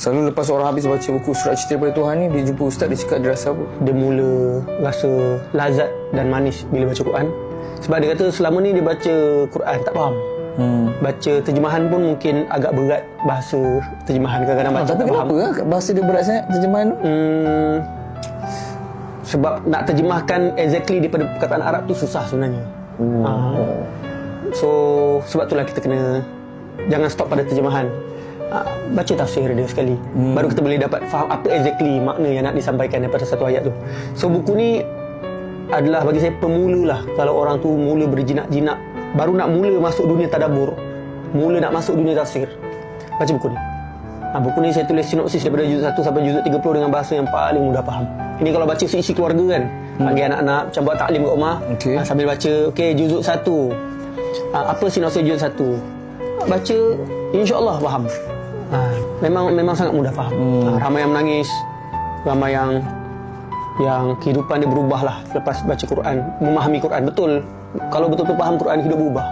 Selalu lepas orang habis baca buku Surat Cerita Daripada Tuhan ni, dia jumpa ustaz, dia cakap dia rasa apa? Dia mula rasa lazat dan manis bila baca Quran. Sebab dia kata selama ni dia baca Quran tak faham. Baca terjemahan pun mungkin agak berat, bahasa terjemahan kadang-kadang baca Tapi tak faham. kenapa bahasa dia berat sangat terjemahan tu? Sebab nak terjemahkan exactly daripada perkataan Arab tu susah sebenarnya. So sebab itulah kita kena jangan stop pada terjemahan. Baca tafsir dia sekali. Baru kita boleh dapat faham apa exactly makna yang nak disampaikan daripada satu ayat tu. So buku ni adalah bagi saya pemula lah. Kalau orang tu mula berjinak-jinak, baru nak mula masuk dunia tadabbur, mula nak masuk dunia tafsir, baca buku ni. Buku ni saya tulis sinopsis daripada juzuk 1 sampai juzuk 30 dengan bahasa yang paling mudah faham. Ini kalau baca seisi keluarga kan, bagi anak-anak macam buat taklim kat rumah, sambil baca, okey juzuk 1, apa sinopsis juzuk 1, baca, insya-Allah faham. Memang sangat mudah faham. Ramai yang menangis, ramai yang kehidupan dia berubah lah lepas baca Quran, memahami Quran. Betul, kalau betul-betul faham Quran, hidup berubah.